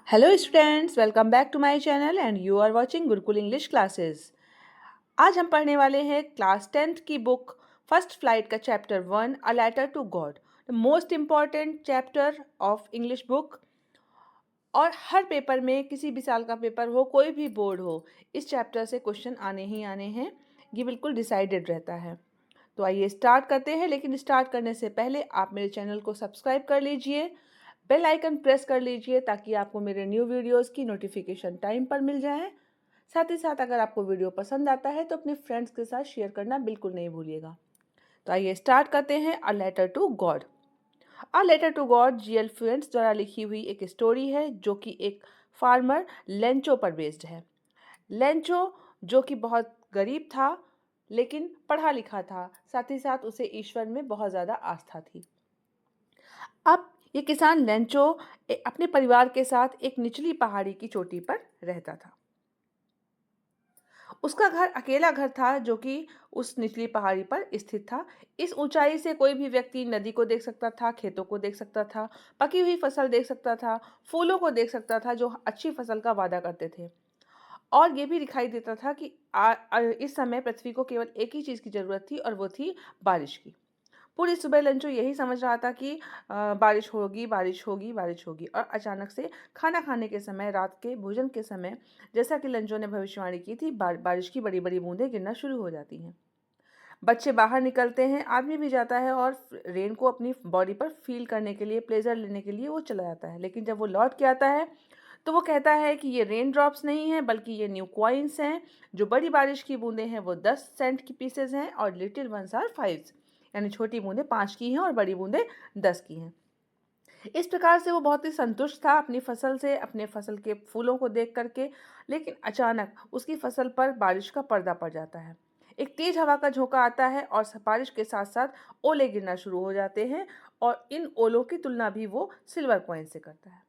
Hello students, welcome back to my channel and you are watching Gurukul English classes. आज हम पढ़ने वाले हैं क्लास 10th की बुक फर्स्ट फ्लाइट का chapter 1 a letter to God, the most important chapter of English book. और हर paper में, किसी भी साल का पेपर हो, कोई भी बोर्ड हो, इस चैप्टर से क्वेश्चन आने ही आने हैं। ये बिल्कुल डिसाइडेड रहता है। तो आइए स्टार्ट करते हैं, लेकिन स्टार्ट करने से पहले आप मेरे चैनल को सब्सक्राइब कर लीजिए, बेल आइकन प्रेस कर लीजिए ताकि आपको मेरे न्यू वीडियोस की नोटिफिकेशन टाइम पर मिल जाए। साथ ही साथ अगर आपको वीडियो पसंद आता है तो अपने फ्रेंड्स के साथ शेयर करना बिल्कुल नहीं भूलिएगा। तो आइए स्टार्ट करते हैं। A letter to God. A letter to God G L friends द्वारा लिखी हुई एक स्टोरी है जो कि एक फार्मर लेंचो पर बेस्ड है। लेंचो जो कि बहुत गरीब था लेकिन पढ़ा लिखा था, साथ ही साथ उसे ईश्वर में बहुत ज़्यादा आस्था थी। अब ये किसान लेंचो अपने परिवार के साथ एक निचली पहाड़ी की चोटी पर रहता था। उसका घर अकेला घर था जो कि उस निचली पहाड़ी पर स्थित था। इस ऊंचाई से कोई भी व्यक्ति नदी को देख सकता था, खेतों को देख सकता था, पकी हुई फसल देख सकता था, फूलों को देख सकता था जो अच्छी फसल का वादा करते थे। और ये भी दिखाई देता था कि इस समय पृथ्वी को केवल एक ही चीज़ की ज़रूरत थी और वो थी बारिश की। पूरी सुबह लंचो यही समझ रहा था कि बारिश होगी, बारिश होगी, बारिश होगी। और अचानक से खाना खाने के समय, रात के भोजन के समय, जैसा कि लंचो ने भविष्यवाणी की थी, बारिश की बड़ी-बड़ी बूंदें गिरना शुरू हो जाती हैं। बच्चे बाहर निकलते हैं, आदमी भी जाता है और रेन को अपनी बॉडी पर फ़ील करने के लिए, प्लेज़र लेने के लिए वो चला जाता है। लेकिन जब वो लौट के आता है, तो वो कहता है कि ये रेन ड्रॉप्स नहीं हैं, बल्कि ये न्यू कॉइन्स हैं। जो बड़ी बारिश की बूंदें हैं, वो 10 सेंट की पीसेज़ हैं और लिटिल वन्स आर 5, यानी छोटी बूंदें 5 की हैं और बड़ी बूंदें 10 की हैं। इस प्रकार से वो बहुत ही संतुष्ट था अपनी फसल से, अपने फसल के फूलों को देख करके। लेकिन अचानक उसकी फसल पर बारिश का पर्दा पड़ जाता है। एक तेज हवा का झोंका आता है और बारिश के साथ साथ ओले गिरना शुरू हो जाते हैं। और इन ओलों की तुलना भी वो सिल्वर कॉइन से करता है।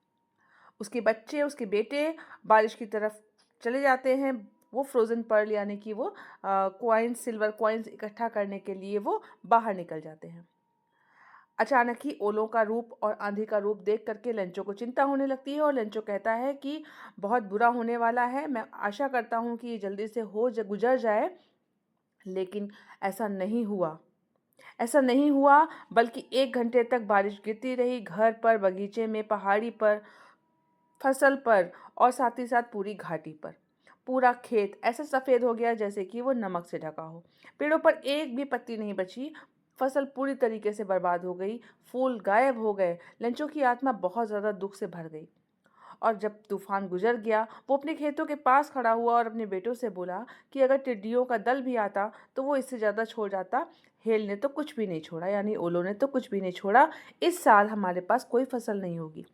उसके बच्चे, उसके बेटे बारिश की तरफ चले जाते हैं। वो फ्रोज़न पर्ल यानी कि वो कॉइन्स, सिल्वर कॉइन्स इकट्ठा करने के लिए वो बाहर निकल जाते हैं। अचानक ही ओलों का रूप और आंधी का रूप देख करके लेंचो को चिंता होने लगती है और लेंचो कहता है कि बहुत बुरा होने वाला है। मैं आशा करता हूँ कि ये जल्दी से गुजर जाए। लेकिन ऐसा नहीं हुआ। ऐसा नहीं हुआ, बल्कि 1 घंटे तक बारिश गिरती रही, घर पर, बगीचे में, पहाड़ी पर, फसल पर और साथ ही साथ पूरी घाटी पर। पूरा खेत ऐसा सफ़ेद हो गया जैसे कि वो नमक से ढका हो। पेड़ों पर एक भी पत्ती नहीं बची। फसल पूरी तरीके से बर्बाद हो गई, फूल गायब हो गए। लंचो की आत्मा बहुत ज़्यादा दुख से भर गई। और जब तूफान गुजर गया, वो अपने खेतों के पास खड़ा हुआ और अपने बेटों से बोला कि अगर टिड्डियों का दल भी आता तो वो इससे ज़्यादा छोड़ जाता। हेल ने तो कुछ भी नहीं छोड़ा, यानी ओलो ने तो कुछ भी नहीं छोड़ा। इस साल हमारे पास कोई फसल नहीं होगी।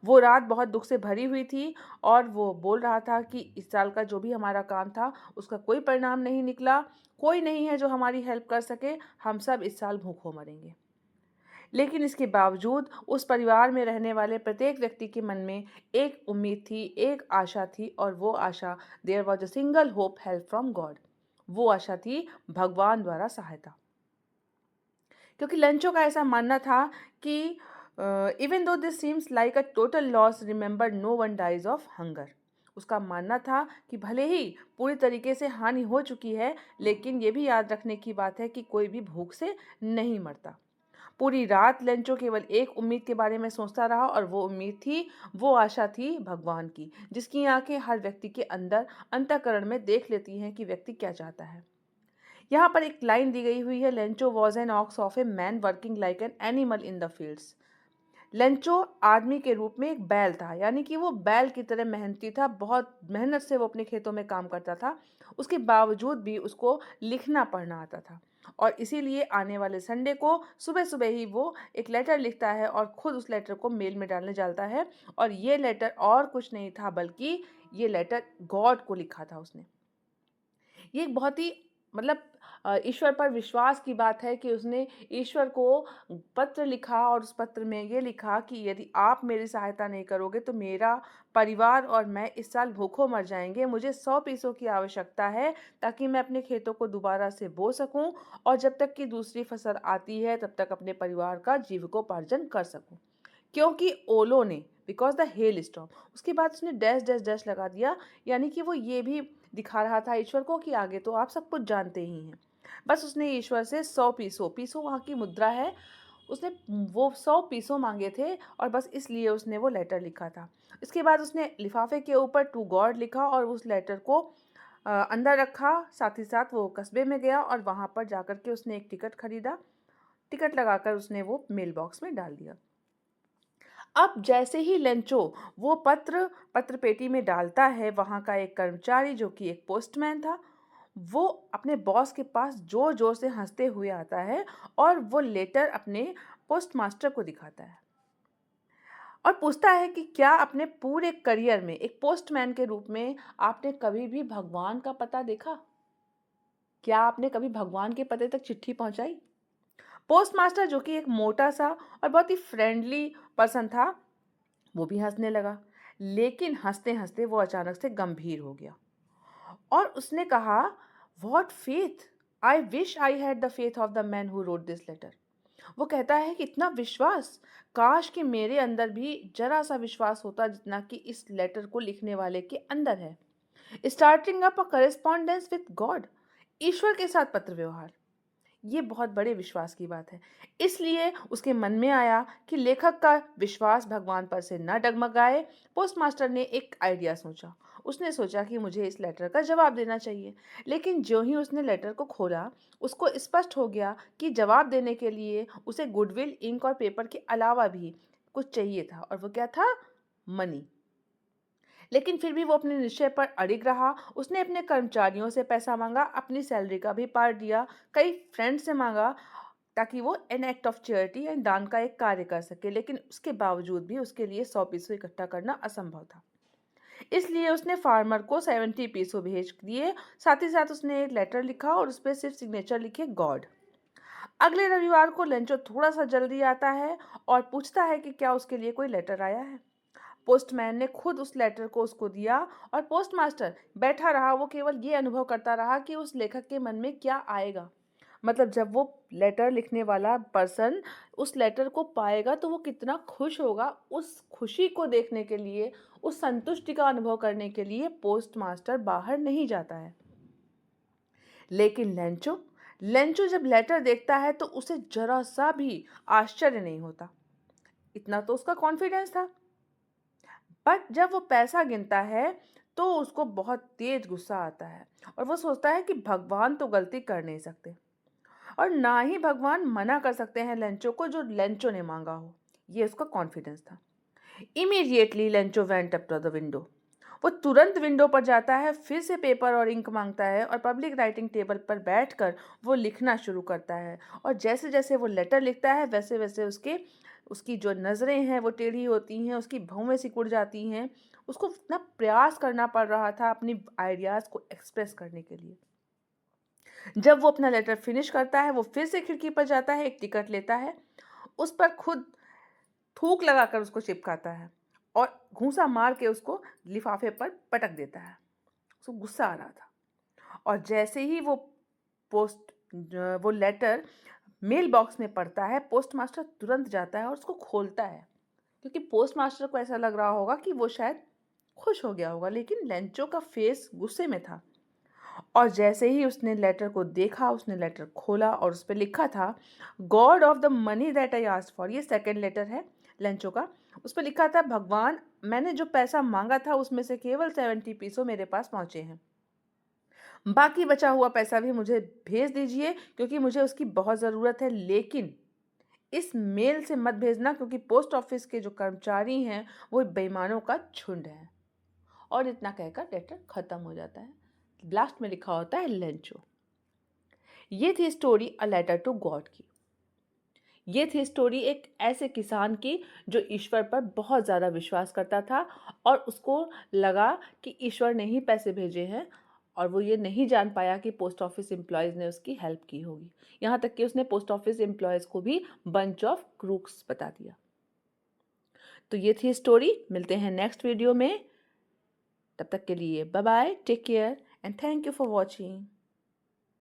वो रात बहुत दुख से भरी हुई थी और वो बोल रहा था कि इस साल का जो भी हमारा काम था उसका कोई परिणाम नहीं निकला। कोई नहीं है जो हमारी हेल्प कर सके। हम सब इस साल भूखों मरेंगे। लेकिन इसके बावजूद उस परिवार में रहने वाले प्रत्येक व्यक्ति के मन में एक उम्मीद थी, एक आशा थी, और वो आशा, there was a single hope, help from God. वो आशा थी भगवान द्वारा सहायता। क्योंकि लंचो का ऐसा मानना था कि even though this seems like a total loss, remember no one dies of hunger. उसका मानना था कि भले ही पूरी तरीके से हानि हो चुकी है, लेकिन ये भी याद रखने की बात है कि कोई भी भूख से नहीं मरता। पूरी रात लेंचो केवल एक उम्मीद के बारे में सोचता रहा और वो उम्मीद थी, वो आशा थी भगवान की, जिसकी आंखें हर व्यक्ति के अंदर अंतःकरण में देख लेती हैं कि व्यक्ति क्या चाहता है। यहाँ पर एक लाइन दी गई हुई है, Lencho was an ox of a man working like an animal in the fields. Lencho आदमी के रूप में एक बैल था, यानी कि वो बैल की तरह मेहनती था। बहुत मेहनत से वो अपने खेतों में काम करता था। उसके बावजूद भी उसको लिखना पढ़ना आता था। और इसीलिए आने वाले संडे को सुबह सुबह ही वो एक लेटर लिखता है और खुद उस लेटर को मेल में डालने जाता है। और ये लेटर और कुछ नहीं था, बल्कि ये लेटर गॉड को लिखा था उसने। ये एक बहुत ही, मतलब, ईश्वर पर विश्वास की बात है कि उसने ईश्वर को पत्र लिखा और उस पत्र में ये लिखा कि यदि आप मेरी सहायता नहीं करोगे तो मेरा परिवार और मैं इस साल भूखों मर जाएंगे। मुझे 100 पीसों की आवश्यकता है ताकि मैं अपने खेतों को दोबारा से बो सकूं और जब तक कि दूसरी फसल आती है तब तक अपने परिवार का जीविकोपार्जन कर सकूं। क्योंकि ओलों ने बिकॉज द हेल स्टॉर्म। उसके बाद उसने डैश डैश डैश लगा दिया, यानी कि वो ये भी दिखा रहा था ईश्वर को कि आगे तो आप सब कुछ जानते ही हैं। बस उसने ईश्वर से 100 पीसों वहाँ की मुद्रा है, उसने वो 100 पीसों मांगे थे और बस इसलिए उसने वो लेटर लिखा था। इसके बाद उसने लिफाफे के ऊपर टू गॉड लिखा और उस लेटर को अंदर रखा। साथ ही साथ वो कस्बे में गया और वहाँ पर जाकर के उसने एक टिकट खरीदा। टिकट लगाकर उसने वो मेल बॉक्स में डाल दिया। अब जैसे ही लेंचो वो पत्र पेटी में डालता है, वहाँ का एक कर्मचारी जो कि एक पोस्टमैन था, वो अपने बॉस के पास जोर जोर से हंसते हुए आता है और वो लेटर अपने पोस्टमास्टर को दिखाता है और पूछता है कि क्या अपने पूरे करियर में एक पोस्टमैन के रूप में आपने कभी भी भगवान का पता देखा? क्या आपने कभी भगवान के पते तक चिट्ठी पहुंचाई? पोस्टमास्टर जो कि एक मोटा सा और बहुत ही फ्रेंडली पर्सन था, वो भी हंसने लगा। लेकिन हंसते हंसते वो अचानक से गंभीर हो गया और उसने कहा, what faith, I wish I had the faith of the man who wrote this letter. वो कहता है कि इतना विश्वास, काश कि मेरे अंदर भी जरा सा विश्वास होता जितना कि इस लेटर को लिखने वाले के अंदर है। Starting up a correspondence with God, ईश्वर के साथ पत्र व्यवहार, ये बहुत बड़े विश्वास की बात है। इसलिए उसके मन में आया कि लेखक का विश्वास भगवान पर से न डगमगाए। पोस्टमास्टर ने एक आइडिया सोचा। उसने सोचा कि मुझे इस लेटर का जवाब देना चाहिए। लेकिन ज्यों ही उसने लेटर को खोला, उसको स्पष्ट हो गया कि जवाब देने के लिए उसे गुडविल, इंक और पेपर के अलावा भी कुछ चाहिए था, और वो क्या था? मनी। लेकिन फिर भी वो अपने निश्चय पर अड़िग रहा। उसने अपने कर्मचारियों से पैसा मांगा, अपनी सैलरी का भी पार्ट दिया, कई फ्रेंड से मांगा ताकि वो एन एक्ट ऑफ चैरिटी यानी दान का एक कार्य कर सके। लेकिन उसके बावजूद भी उसके लिए 100 पीसों इकट्ठा करना असंभव था। इसलिए उसने फार्मर को 70 पीसों भेज दिए। साथ ही साथ उसने एक लेटर लिखा और उस पर सिर्फ सिग्नेचर लिखे, गॉड। अगले रविवार को लेंचो थोड़ा सा जल्दी आता है और पूछता है कि क्या उसके लिए कोई लेटर आया है। पोस्टमैन ने खुद उस लेटर को उसको दिया और पोस्टमास्टर बैठा रहा। वो केवल ये अनुभव करता रहा कि उस लेखक के मन में क्या आएगा। मतलब जब वो लेटर लिखने वाला पर्सन उस लेटर को पाएगा तो वो कितना खुश होगा। उस खुशी को देखने के लिए, उस संतुष्टि का अनुभव करने के लिए पोस्टमास्टर बाहर नहीं जाता है। लेकिन लेंचो लेंचो जब लेटर देखता है तो उसे जरा सा भी आश्चर्य नहीं होता। इतना तो उसका कॉन्फिडेंस था। बट जब वो पैसा गिनता है तो उसको बहुत तेज गुस्सा आता है और वो सोचता है कि भगवान तो गलती कर नहीं सकते और ना ही भगवान मना कर सकते हैं लेंचो को जो लेंचो ने मांगा हो। ये उसका कॉन्फिडेंस था। Immediately Lencho went up to the window. वो तुरंत विंडो पर जाता है, फिर से पेपर और इंक मांगता है और पब्लिक राइटिंग टेबल पर बैठकर वो लिखना शुरू करता है। और जैसे जैसे वो लेटर लिखता है वैसे वैसे उसकी जो नज़रें हैं वो टेढ़ी होती हैं, उसकी भौवें सिकुड़ जाती हैं। उसको इतना प्रयास करना पड़ रहा था अपनी आइडियाज़ को एक्सप्रेस करने के लिए। जब वो अपना लेटर फिनिश करता है, वो फिर से खिड़की पर जाता है, एक टिकट लेता है, उस पर खुद थूक लगाकर उसको चिपकाता है और घूंसा मार के उसको लिफाफे पर पटक देता है। उसको गुस्सा आ रहा था और जैसे ही वो लेटर मेल बॉक्स में पड़ता है, पोस्टमास्टर तुरंत जाता है और उसको खोलता है, क्योंकि पोस्टमास्टर को ऐसा लग रहा होगा कि वो शायद खुश हो गया होगा। लेकिन लेंचो का फेस गुस्से में था और जैसे ही उसने लेटर को देखा, उसने लेटर खोला और उस पर लिखा था, God of the money that I asked for. ये सेकंड लेटर है लेंचो का। उस पर लिखा था, भगवान, मैंने जो पैसा मांगा था उसमें से केवल 70 पीसों मेरे पास पहुंचे हैं। बाकी बचा हुआ पैसा भी मुझे भेज दीजिए क्योंकि मुझे उसकी बहुत ज़रूरत है। लेकिन इस मेल से मत भेजना क्योंकि पोस्ट ऑफिस के जो कर्मचारी हैं वो बेईमानों का झुंड है। और इतना कहकर लेटर खत्म हो जाता है। लास्ट में लिखा होता है लेंचो। ये थी story a letter to God की। ये थी स्टोरी एक ऐसे किसान की जो ईश्वर पर बहुत ज़्यादा विश्वास करता था और उसको लगा कि ईश्वर ने ही पैसे भेजे हैं और वो ये नहीं जान पाया कि पोस्ट ऑफिस एम्प्लॉयज़ ने उसकी हेल्प की होगी। यहाँ तक कि उसने पोस्ट ऑफिस एम्प्लॉयज़ को भी बंच ऑफ क्रूक्स बता दिया। तो ये थी स्टोरी। मिलते हैं नेक्स्ट वीडियो में। तब तक के लिए bye bye, take care and thank you for watching.